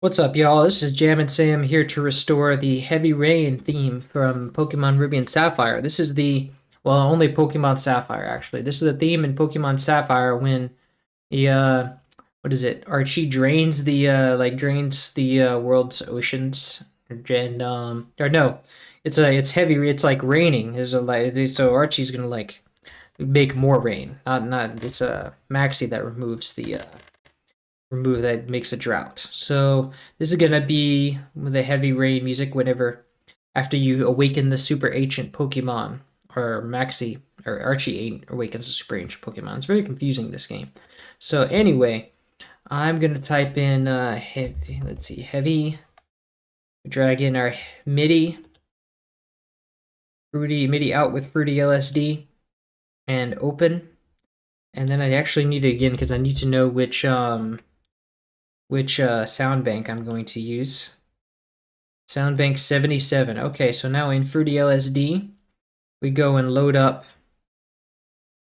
What's up, y'all? This is Jam and Sam here to restore the Heavy Rain theme from Pokemon Ruby and Sapphire. This is well, only Pokemon Sapphire, actually. This is the theme in Pokemon Sapphire when the, what is it? Archie drains the world's oceans. Or no, it's heavy, it's like raining. So Archie's gonna, like, make more rain. It's a Maxie that that makes a drought. So this is gonna be the heavy rain music whenever after you awaken the super ancient Pokemon, or Maxie or Archie awakens the super ancient Pokemon. It's very confusing, this game. So anyway, I'm gonna type in heavy. Let's see, heavy. Drag in our MIDI out with Fruity LSD and open. And then I actually need it again because I need to know which sound bank I'm going to use. Sound bank 77. Okay, so now in Fruity LSD, we go and load up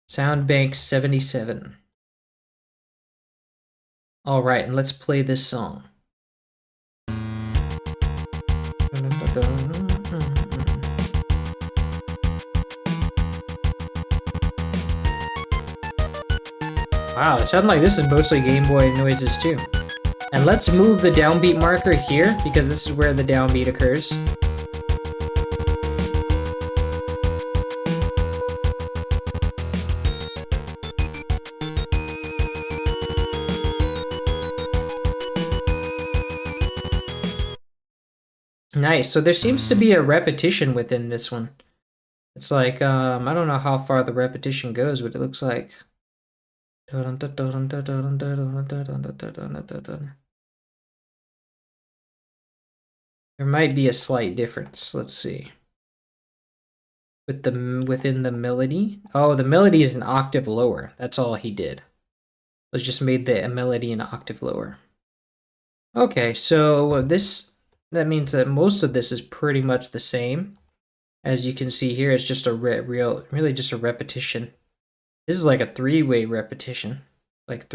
sound bank 77. All right, and let's play this song. Wow, it sounds like this is mostly Game Boy noises too. And let's move the downbeat marker here, because this is where the downbeat occurs. Nice, so there seems to be a repetition within this one. It's like, I don't know how far the repetition goes, but it looks like... There might be a slight difference. Let's see. Within the melody. Oh, the melody is an octave lower. That's all he did. Was just made the melody an octave lower. Okay, so that means that most of this is pretty much the same. As you can see here, it's just a really just a repetition. This is like a three-way repetition. Like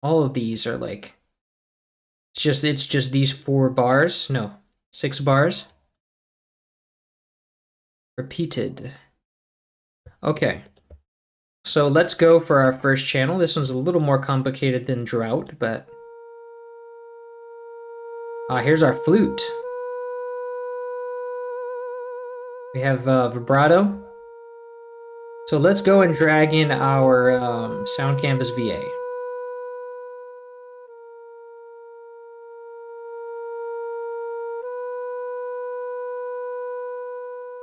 all of these are like, it's just these 4 bars. No, 6 bars. Repeated. Okay. So let's go for our first channel. This one's a little more complicated than Drought, but... here's our flute. We have vibrato. So let's go and drag in our Sound Canvas VA.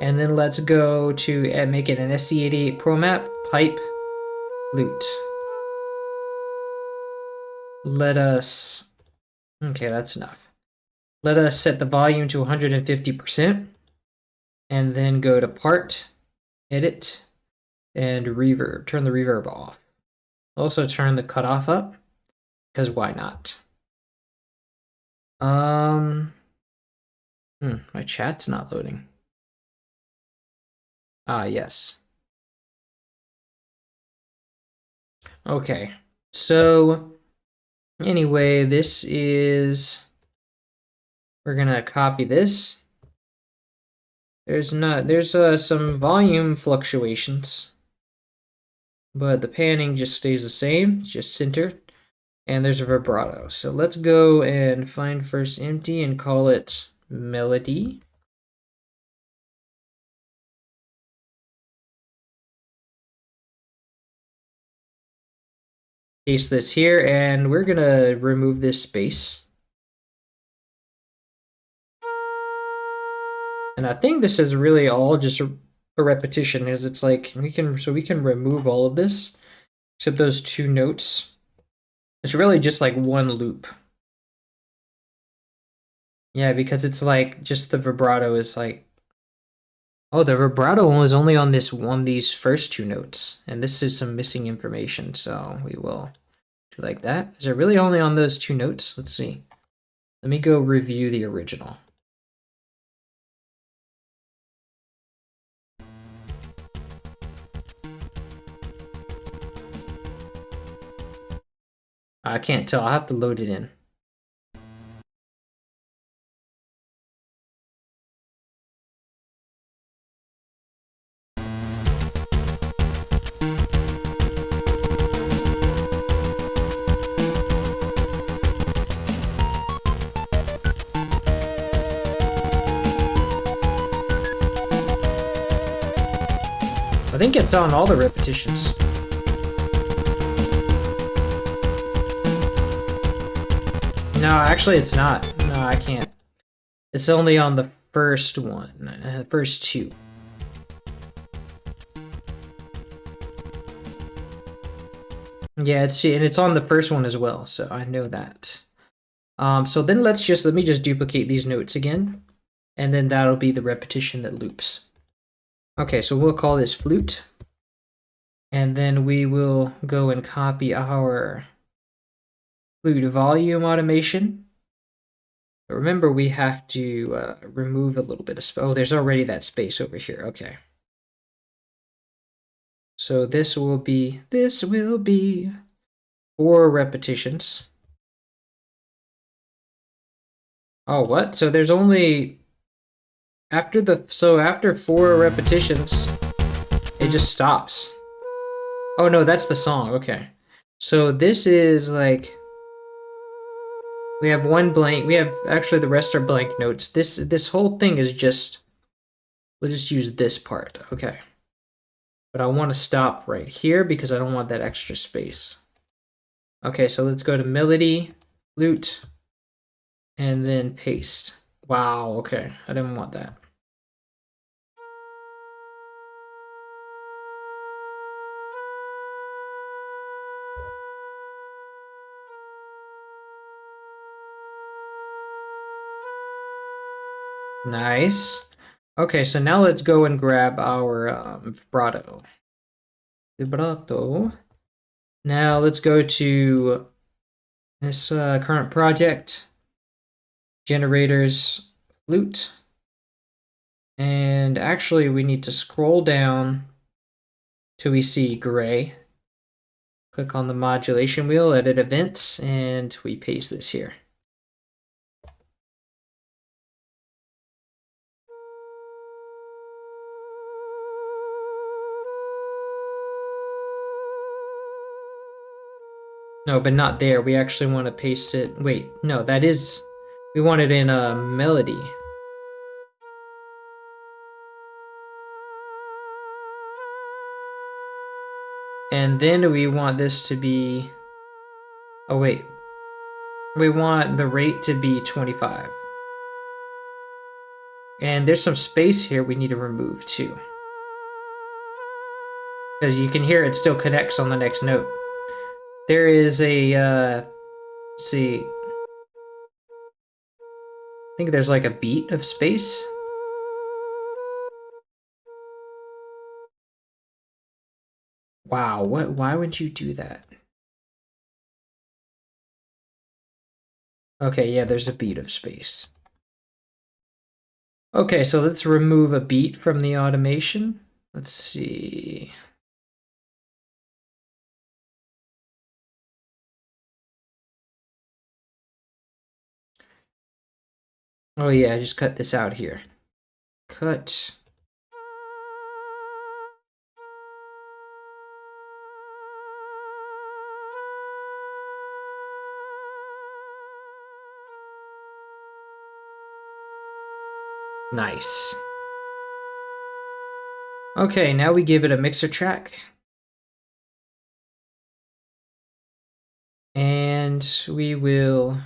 And then let's go to make it an SC88 Pro Map, pipe, flute. Let us, okay, that's enough. Let us set the volume to 150%, and then go to Part, Edit, and Reverb. Turn the reverb off. Also turn the cutoff up, because why not? My chat's not loading. Yes. Okay, so anyway, we're gonna copy this. There's some volume fluctuations, but the panning just stays the same, it's just centered, and there's a vibrato. So let's go and find first empty and call it melody. Paste this here, and we're gonna remove this space. And I think this is really all just a repetition, is it's like we can remove all of this except those 2 notes. It's really just like one loop. Yeah, because it's like just the vibrato is like, oh, the vibrato was only on these first 2 notes, and this is some missing information, so we will do like that. Is it really only on those 2 notes? Let's see. Let me go review the original. I can't tell. I'll have to load it in. I think it's on all the repetitions. No, actually it's not. No, I can't. It's only on the first one, first two. Yeah, it's on the first one as well, so I know that. So then let me just duplicate these notes again, and then that'll be the repetition that loops. Okay, so we'll call this flute, and then we will go and copy our flute volume automation. But remember, we have to remove a little bit of space. Oh, there's already that space over here. Okay. So this will be 4 repetitions. Oh, what? So there's only after 4 repetitions, it just stops. Oh no, that's the song. Okay. So this is like we have one blank. We have actually the rest are blank notes. This whole thing is just we'll just use this part. Okay. But I want to stop right here because I don't want that extra space. Okay, so let's go to melody, flute, and then paste. Wow, okay. I didn't want that. Nice. Okay, so now let's go and grab our vibrato. Vibrato. Now let's go to this current project, generators, flute. And actually we need to scroll down till we see gray. Click on the modulation wheel, edit events, and we paste this here. No, but not there. We actually want to paste it. Wait, no, we want it in a melody. And then we want this to be, oh wait, we want the rate to be 25. And there's some space here we need to remove too. Because you can hear it still connects on the next note. There is a, let's see, I think there's like a beat of space. Wow, why would you do that? Okay, yeah, there's a beat of space. Okay, so let's remove a beat from the automation. Let's see. Oh yeah, just cut this out here. Cut. Nice. Okay, now we give it a mixer track. And we will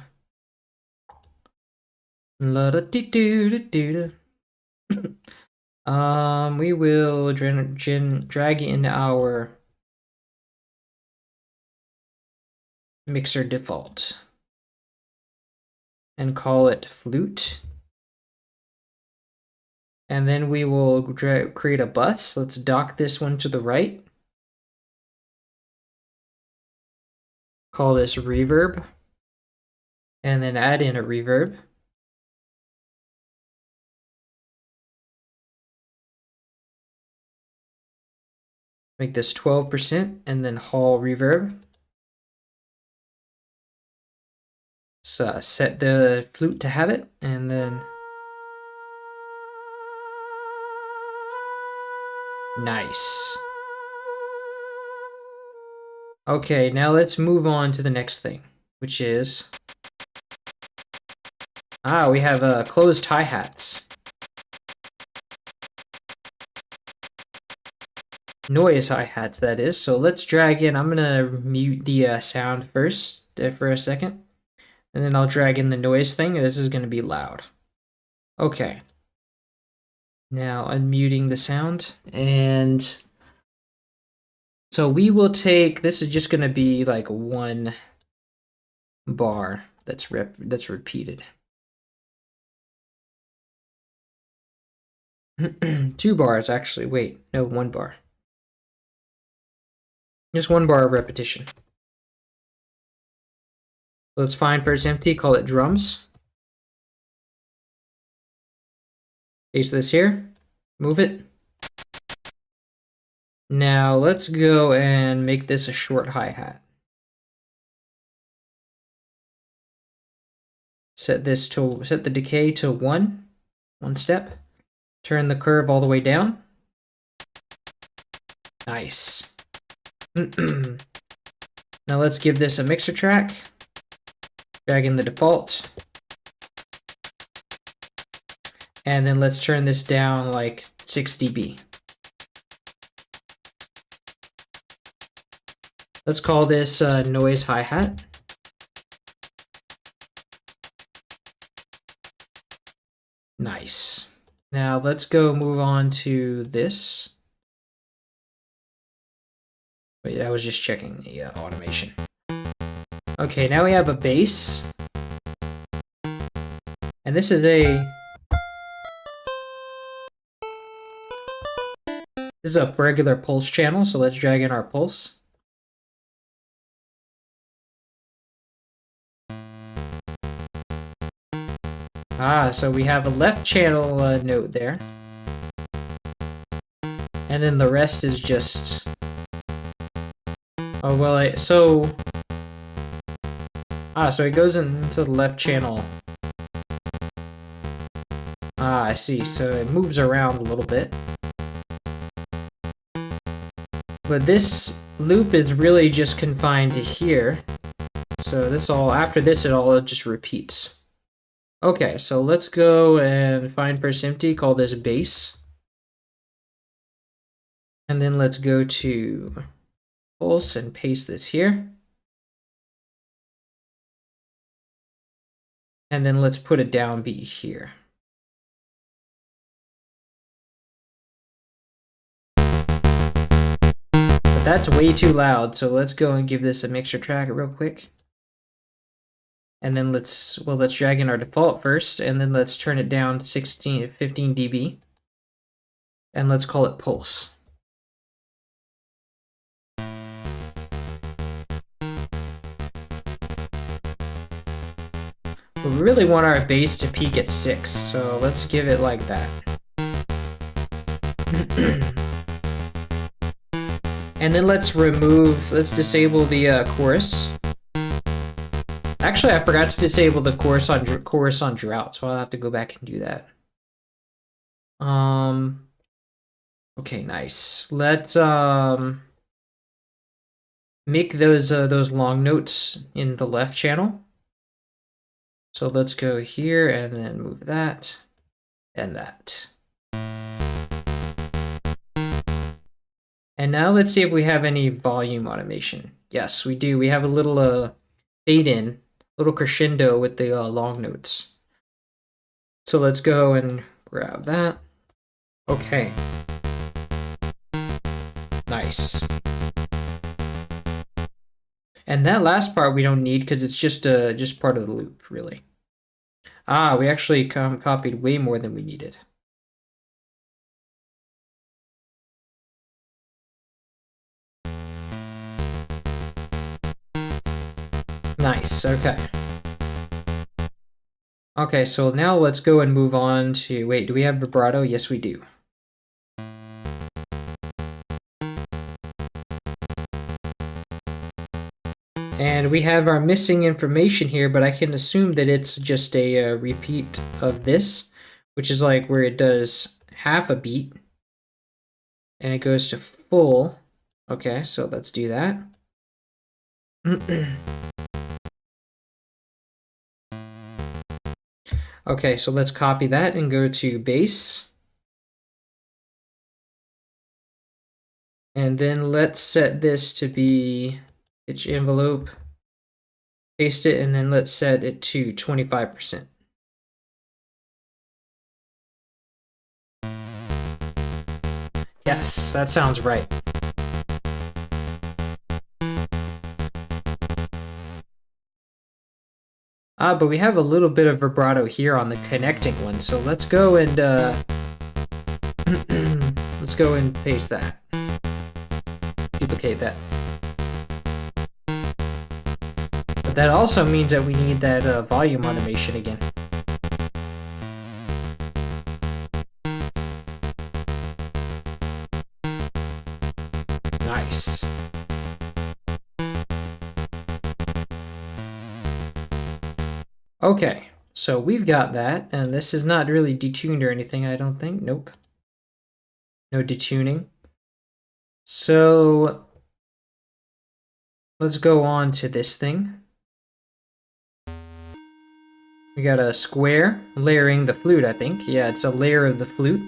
we will drag in our mixer default and call it flute. And then we will create a bus. Let's dock this one to the right. Call this reverb. And then add in a reverb. Make this 12% and then Hall reverb. So set the flute to habit and then nice. Okay, now let's move on to the next thing, which is we have closed hi-hats. noise hi-hats, that is. So let's drag in, I'm gonna mute the sound first for a second, and then I'll drag in the noise thing. This is gonna be loud. Okay. Now unmuting the sound, and so we will take, this is just gonna be like one bar that's repeated. 2 bars actually, wait, no, 1 bar. Just 1 bar of repetition. Let's find first empty, call it drums. Paste this here, move it. Now let's go and make this a short hi-hat. Set the decay to 1 step. Turn the curve all the way down. Nice. Now let's give this a mixer track. Drag in the default. And then let's turn this down like 6 dB. Let's call this noise hi-hat. Nice. Now let's go move on to this. Wait, I was just checking the automation. Okay, now we have a bass. And this is a regular pulse channel, so let's drag in our pulse. So we have a left channel note there. And then the rest is just... Oh, well, so it goes into the left channel. I see, so it moves around a little bit. But this loop is really just confined to here. So this all, after this, it all just repeats. Okay, so let's go and find first empty, call this bass. And then let's go to pulse and paste this here. And then let's put a downbeat here. But that's way too loud, so let's go and give this a mixer track real quick. And then let's drag in our default first, and then let's turn it down to 15 dB. And let's call it pulse. We really want our bass to peak at 6, so let's give it like that. And then let's disable the chorus. Actually, I forgot to disable the chorus on drought, so I'll have to go back and do that. Okay, nice. Let's make those long notes in the left channel. So let's go here and then move that and that. And now let's see if we have any volume automation. Yes, we do. We have a little fade in, little crescendo with the long notes. So let's go and grab that. Okay. Nice. And that last part we don't need because it's just part of the loop, really. We actually copied way more than we needed. Nice, okay. Okay, so now let's go and move on to, wait, do we have vibrato? Yes, we do. And we have our missing information here, but I can assume that it's just a repeat of this, which is like where it does half a beat and it goes to full. Okay, so let's do that. Okay, so let's copy that and go to bass. And then let's set this to be pitch envelope. Paste it, and then let's set it to 25%. Yes, that sounds right. But we have a little bit of vibrato here on the connecting one, so let's go and let's go and paste that. Duplicate that. But that also means that we need that volume automation again. Nice. Okay, so we've got that, and this is not really detuned or anything, I don't think. Nope. No detuning. So let's go on to this thing. We got a square layering the flute, I think. Yeah, it's a layer of the flute.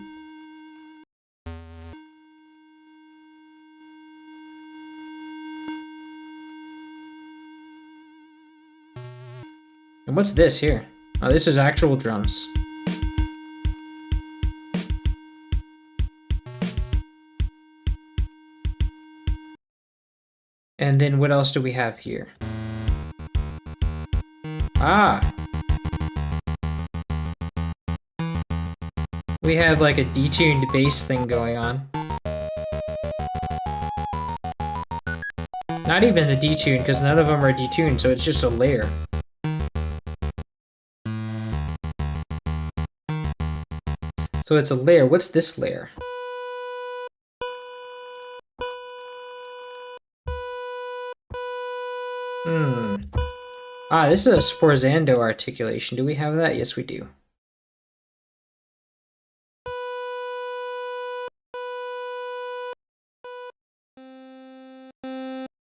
And what's this here? Oh, this is actual drums. And then what else do we have here? Ah! We have like a detuned bass thing going on. Not even the detuned, because none of them are detuned, so it's just a layer. So it's a layer. What's this layer? Ah, this is a Sforzando articulation. Do we have that? Yes, we do.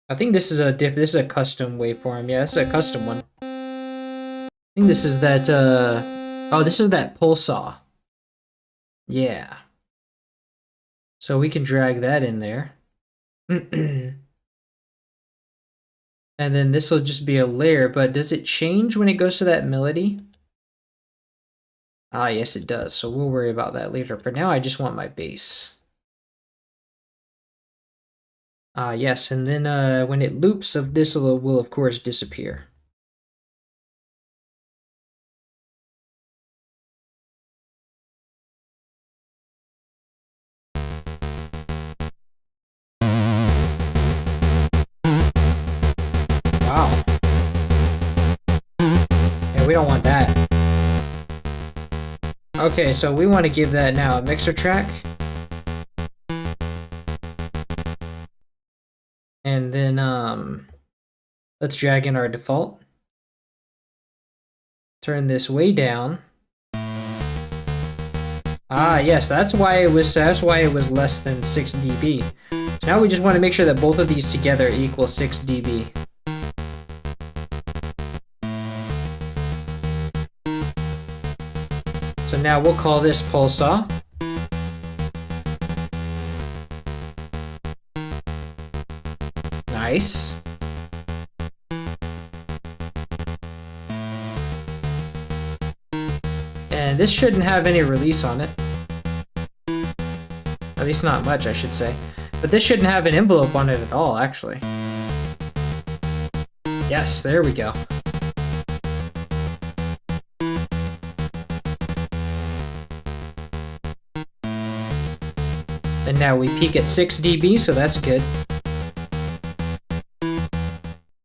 I think this is a custom waveform. Yeah, it's a custom one. I think this is that oh, this is that pulsar. Yeah. So we can drag that in there. And then this will just be a layer, but does it change when it goes to that melody? Ah, yes it does, so we'll worry about that later. For now, I just want my bass. Ah, yes, and then when it loops, this will of course disappear. Wow. Yeah, we don't want that. Okay, so we want to give that now a mixer track. And then let's drag in our default. Turn this way down. Ah, yes, that's why it was less than 6 dB. So now we just want to make sure that both of these together equal 6 dB. So now we'll call this pulsar. Nice. And this shouldn't have any release on it. At least not much, I should say. But this shouldn't have an envelope on it at all, actually. Yes, there we go. And now we peak at 6 dB, so that's good.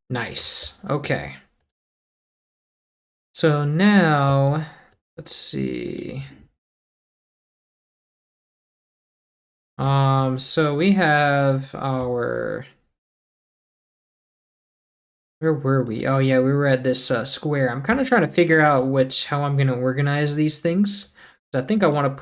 Nice. Okay. So now, let's see. So we have our... Where were we? Oh yeah, we were at this square. I'm kind of trying to figure out how I'm going to organize these things. So I think I want to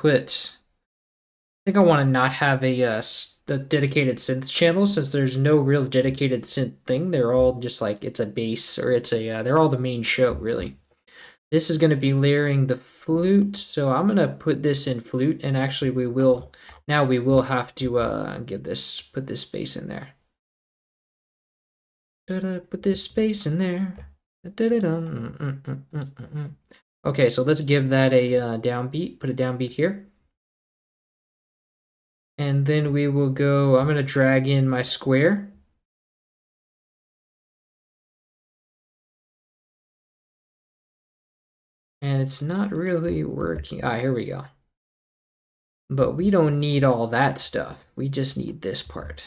not have a dedicated synth channel, since there's no real dedicated synth thing. They're all just like, it's a bass, or it's a they're all the main show, really. This is going to be layering the flute, so I'm going to put this in flute, and actually we will have to put this space in there. Put this space in there. Okay, so let's give that a downbeat. Put a downbeat here. And then we will go, I'm going to drag in my square. And it's not really working. Ah, here we go. But we don't need all that stuff. We just need this part.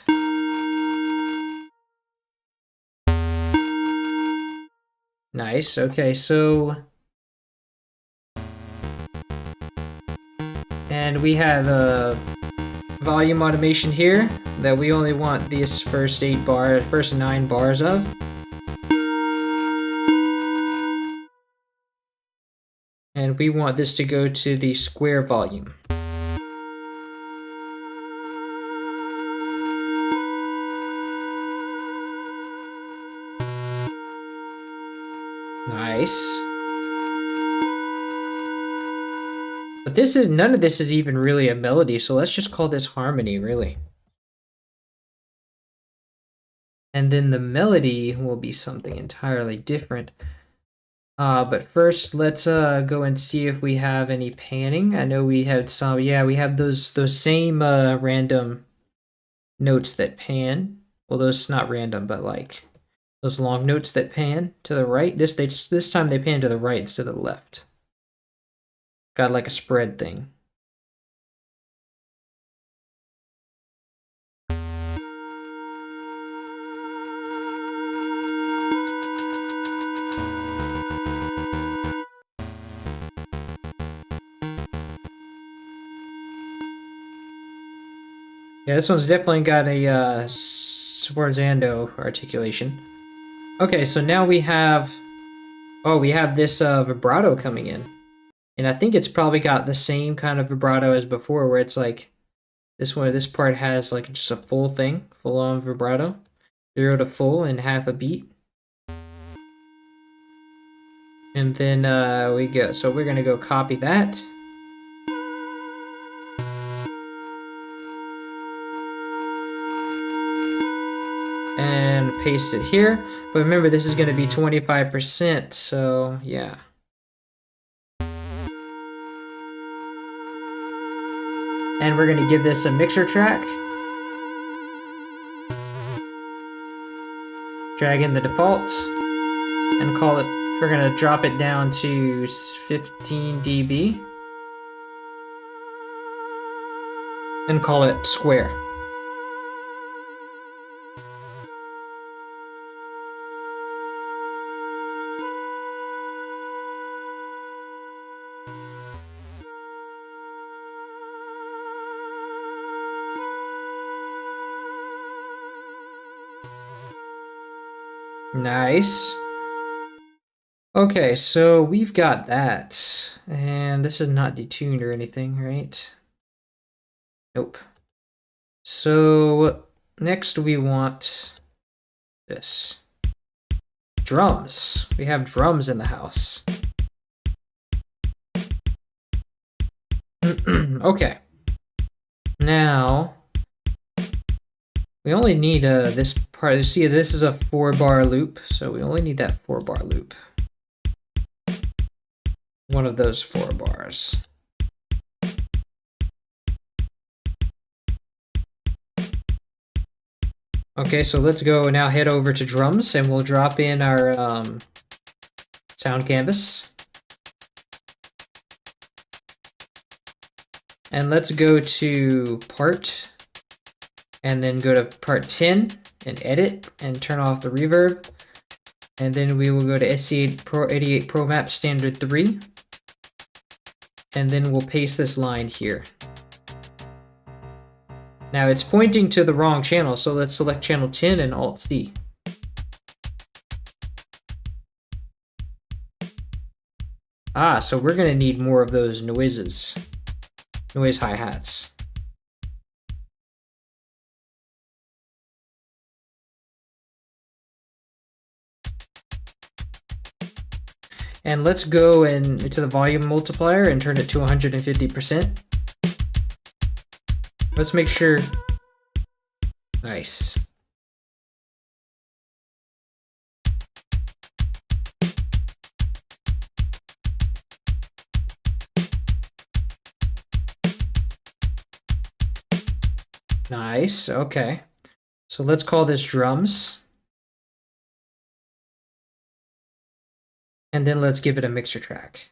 Nice. Okay, so... And we have a volume automation here that we only want these first 9 bars of. And we want this to go to the square volume. Nice. But none of this is even really a melody, so let's just call this harmony, really. And then the melody will be something entirely different. But first, let's go and see if we have any panning. I know we had some. Yeah, we have those same random notes that pan. Well, those not random, but like those long notes that pan to the right. This time they pan to the right instead of the left. Got like a spread thing. Yeah, this one's definitely got a Sforzando articulation. Okay, so now we have... Oh, we have this vibrato coming in. And I think it's probably got the same kind of vibrato as before, where it's like... This part has like just a full thing, full-on vibrato. 0 to full in half a beat. And then we go... So we're gonna go copy that. And paste it here. But remember, this is going to be 25%, so yeah. And we're going to give this a mixer track. Drag in the default. And call it, we're going to drop it down to 15 dB. And call it square. Nice. Okay, so we've got that. And this is not detuned or anything, right? Nope. So next we want this. Drums. We have drums in the house. Okay. Now we only need this part. You see, this is a 4-bar loop, so we only need that 4-bar loop. One of those 4 bars. Okay, so let's go now head over to drums, and we'll drop in our sound canvas. And let's go to part, and then go to part 10 and edit and turn off the reverb. And then we will go to SC88 Pro Map Standard 3. And then we'll paste this line here. Now it's pointing to the wrong channel, so let's select channel 10 and Alt C. Ah, so we're gonna need more of those noises. Noise hi-hats. And let's go into the volume multiplier and turn it to 150%. Let's make sure. Nice. Nice, okay. So let's call this drums. And then let's give it a mixer track.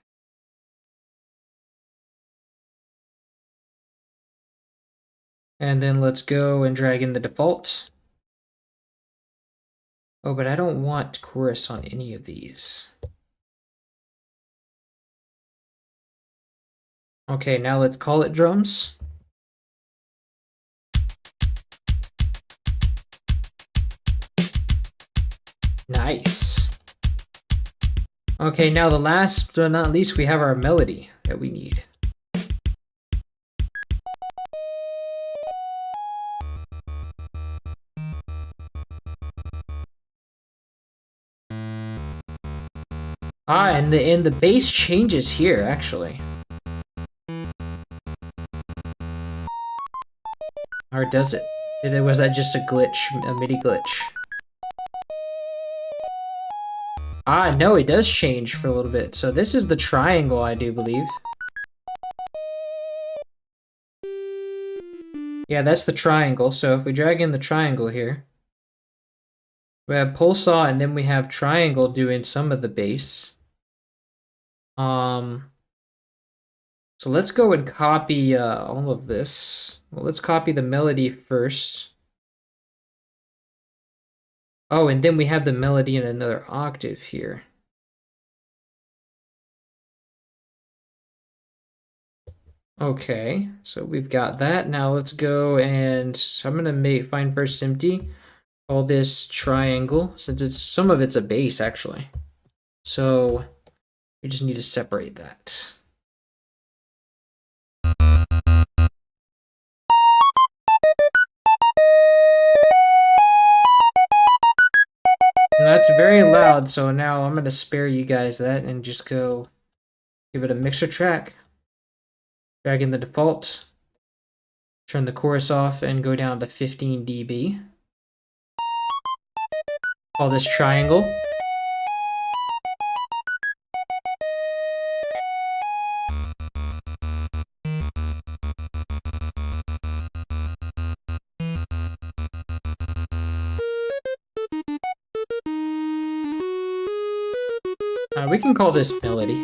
And then let's go and drag in the default. Oh, but I don't want chorus on any of these. Okay, now let's call it drums. Nice. Okay, now the last but not least, we have our melody that we need. And the bass changes here, actually. Or does it? Was that just a glitch, a MIDI glitch? No, it does change for a little bit. So this is the triangle, I do believe. Yeah, that's the triangle. So if we drag in the triangle here, we have pulsar and then we have triangle doing some of the bass. So let's go and copy all of this. Well, let's copy the melody first. Oh, and then we have the melody in another octave here. Okay, so we've got that. Now let's go and I'm gonna find first empty. All this triangle, since some of it's a bass actually. So we just need to separate that. And that's very loud, so now I'm gonna spare you guys that and just go give it a mixer track. Drag in the default, turn the chorus off, and go down to 15 dB. Call this triangle. We can call this melody.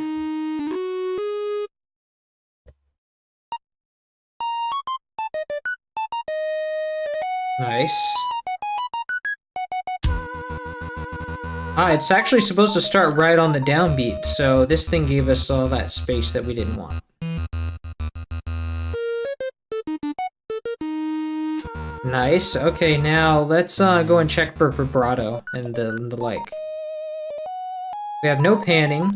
Nice. It's actually supposed to start right on the downbeat, so this thing gave us all that space that we didn't want. Nice. Okay, now let's go and check for vibrato and the like. We have no panning,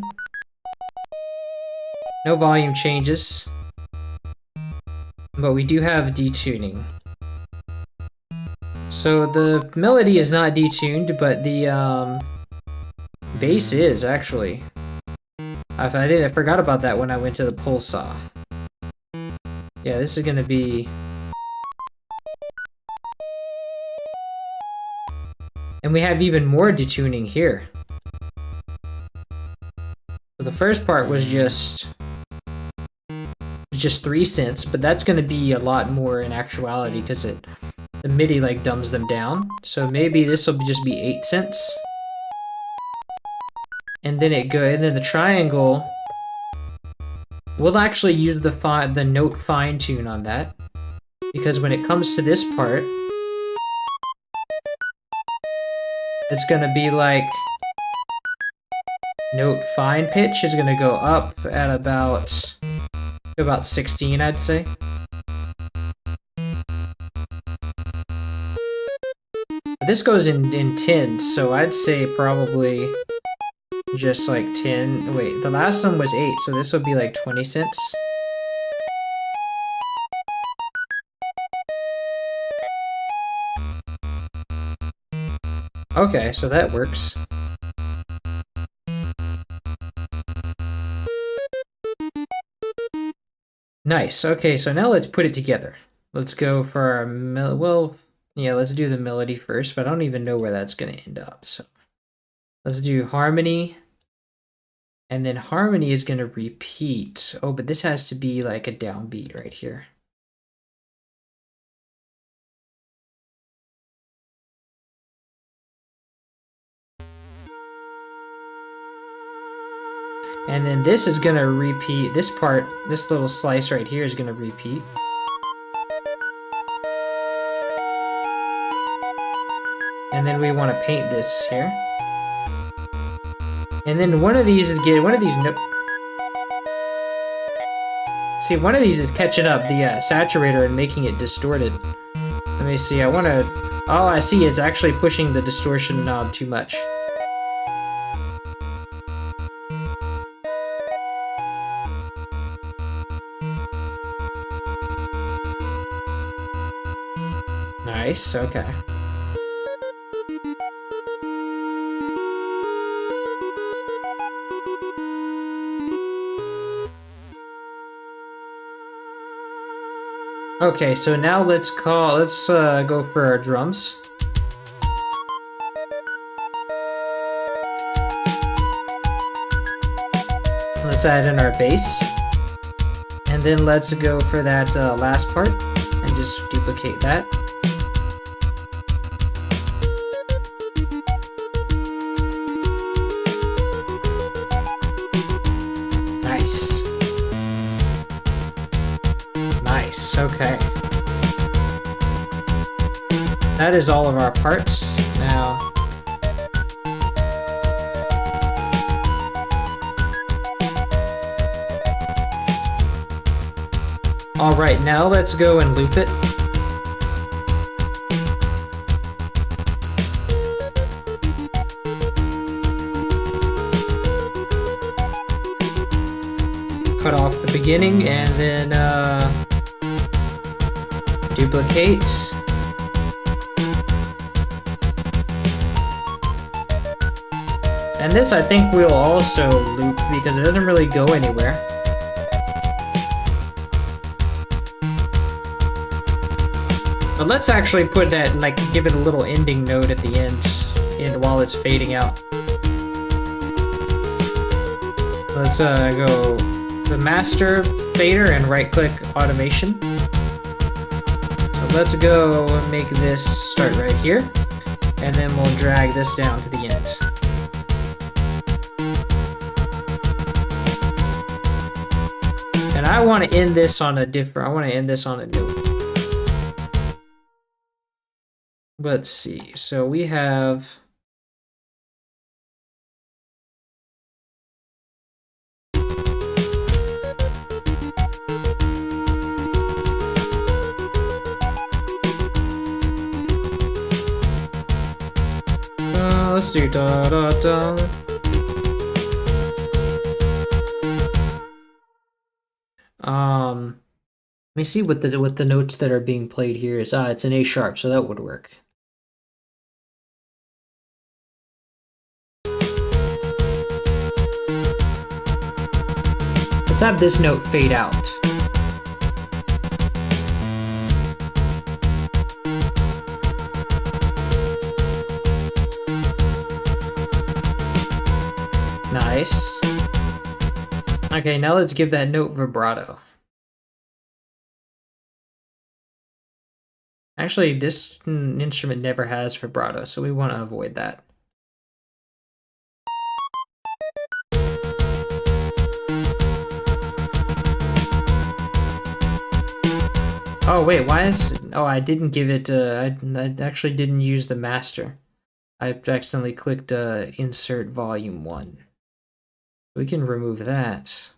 no volume changes, but we do have detuning. So the melody is not detuned, but the bass is actually. I forgot about that when I went to the pulsar. Yeah, this is gonna be. And we have even more detuning here. So the first part was just 3 cents, but that's going to be a lot more in actuality because the MIDI like dumbs them down. So maybe this will just be 8 cents. And then the triangle. We'll actually use the note fine tune on that, because when it comes to this part, it's going to be like note fine pitch is going to go up at about 16, I'd say. This goes in tens, so I'd say probably just like 10. Wait, the last one was 8, so this will be like 20 cents. Okay, so that works. Nice. Okay, so now let's put it together. Let's go for our well, yeah, let's do the melody first, but I don't even know where that's going to end up. So let's do harmony. And then harmony is going to repeat. Oh, but this has to be like a downbeat right here. And then this is going to repeat. This part, this little slice right here is going to repeat. And then we want to paint this here. And then one of these is one of these see, one of these is catching up the saturator and making it distorted. Let me see, I want to... Oh, I see, it's actually pushing the distortion knob too much. Nice, okay. Okay, so now let's go for our drums. Let's add in our bass. And then let's go for that last part and just duplicate that. Nice. Nice, okay. That is all of our parts. Now, alright, now let's go and loop it. Cut off the beginning and then duplicate. And this I think we'll also loop because it doesn't really go anywhere. But let's actually put that, like, give it a little ending note at the end while it's fading out. Let's go the master fader and right click automation. So let's go make this start right here, and then we'll drag this down to the end. And I want to end this on a note. Let's see. So we have let's do da da da. Let me see what the notes that are being played here is. It's an A sharp, so that would work. Let's have this note fade out. Nice. Okay, now let's give that note vibrato. Actually, this instrument never has vibrato, so we want to avoid that. Oh wait, why is... Oh, I didn't give it... I actually didn't use the master. I accidentally clicked insert volume 1. We can remove that.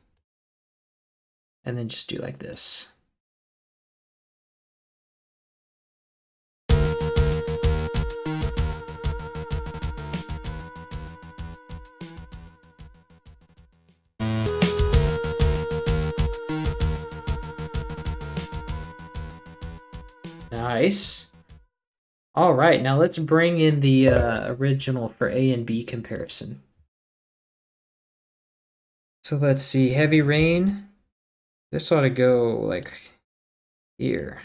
And then just do like this. Nice. All right, now let's bring in the original for A and B comparison. So let's see, Heavy Rain. This ought to go like here.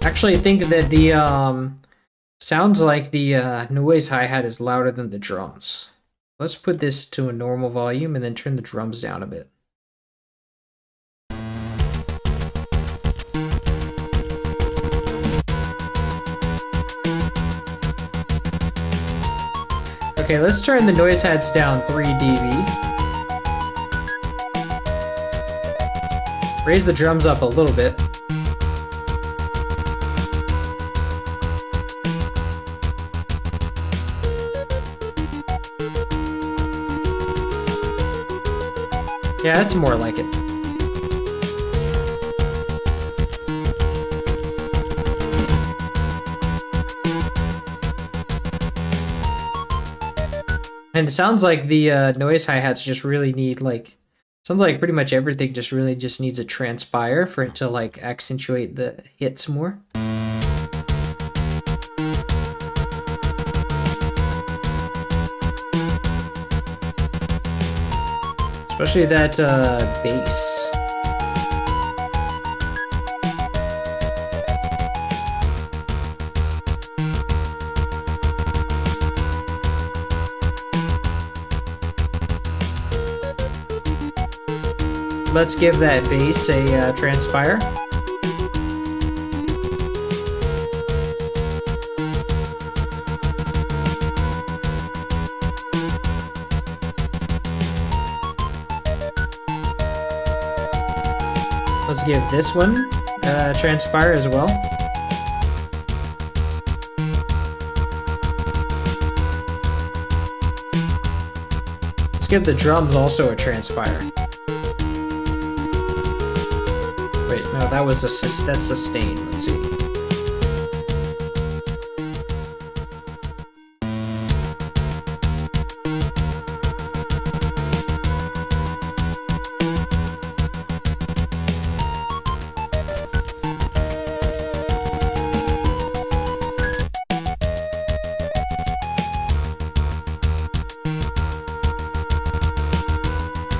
Actually, I think that the sounds like the noise hi-hat is louder than the drums. Let's put this to a normal volume and then turn the drums down a bit. Okay, let's turn the noise hats down 3 dB. Raise the drums up a little bit. Yeah, that's more like it. And it sounds like the noise hi-hats just really need like, sounds like pretty much everything just really just needs a transpire for it to like accentuate the hits more. Especially that bass. Let's give that bass a transpire. Let's give this one transpire as well. Let's give the drums also a transpire. Wait, no, that was that's sustain. Let's see.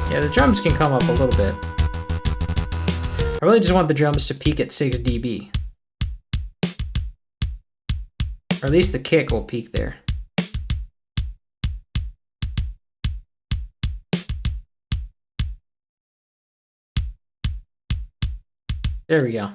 Yeah, the drums can come up a little bit. I really just want the drums to peak at 6 dB. Or at least the kick will peak there. There we go.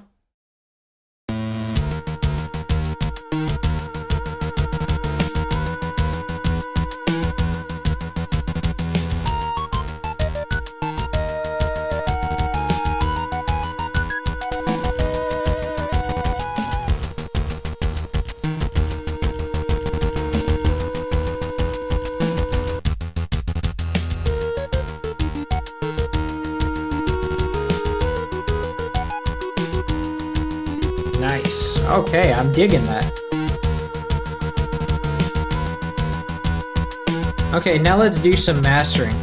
Nice. Okay, I'm digging that. Okay, now let's do some mastering.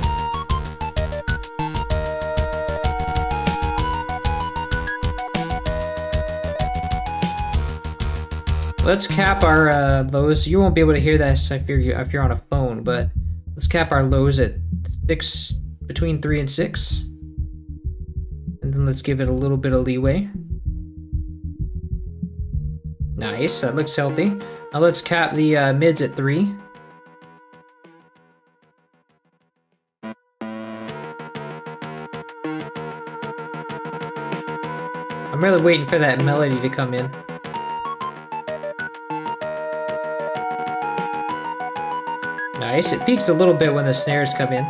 Let's cap our lows. You won't be able to hear that if you're on a phone, but let's cap our lows at 6, between 3 and 6. And then let's give it a little bit of leeway. Nice, that looks healthy. Now let's cap the mids at 3. I'm really waiting for that melody to come in. Nice, it peaks a little bit when the snares come in.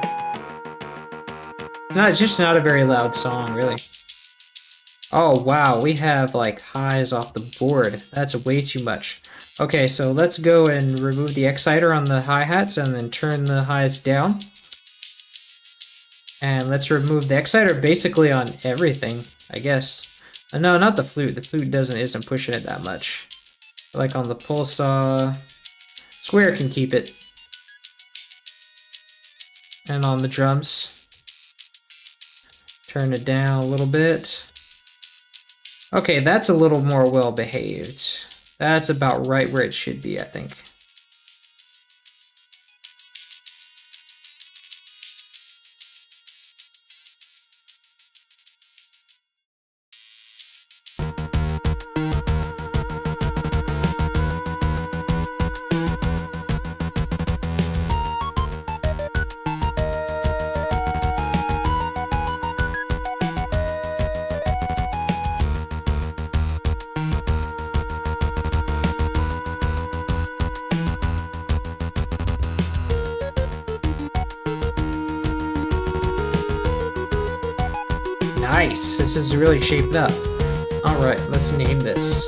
It's just not a very loud song, really. Oh wow, we have like highs off the board. That's way too much. Okay, so let's go and remove the exciter on the hi-hats and then turn the highs down. And let's remove the exciter basically on everything, I guess. No, not the flute. The flute isn't pushing it that much. Like on the pulse saw. Square can keep it. And on the drums. Turn it down a little bit. Okay, that's a little more well behaved. That's about right where it should be, I think. Nice, this is really shaped up. Alright, let's name this.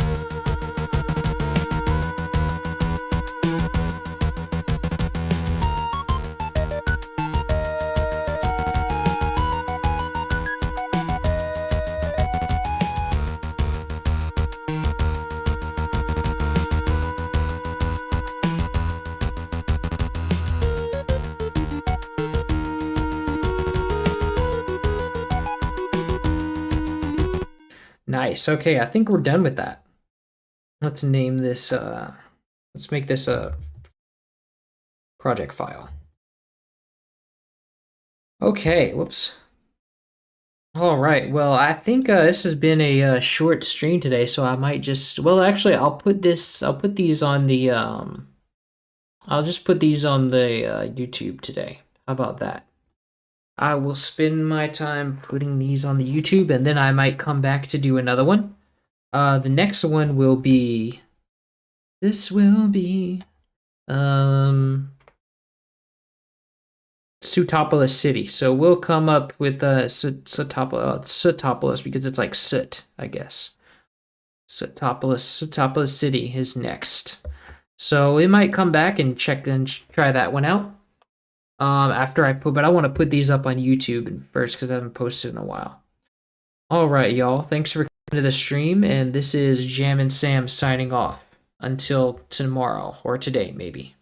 Nice. Okay, I think we're done with that. Let's name this, let's make this a project file. Okay, whoops. All right, well, I think this has been a short stream today, so I might just, well, actually, I'll put these on the, I'll just put these on the YouTube today. How about that? I will spend my time putting these on the YouTube, and then I might come back to do another one. The next one will be, this will be, Sootopolis City. So we'll come up with Sootopolis because it's like soot, I guess. Sootopolis City is next. So we might come back and try that one out. After but I want to put these up on YouTube first because I haven't posted in a while. All right, y'all. Thanks for coming to the stream, and this is Jam and Sam signing off until tomorrow or today, maybe.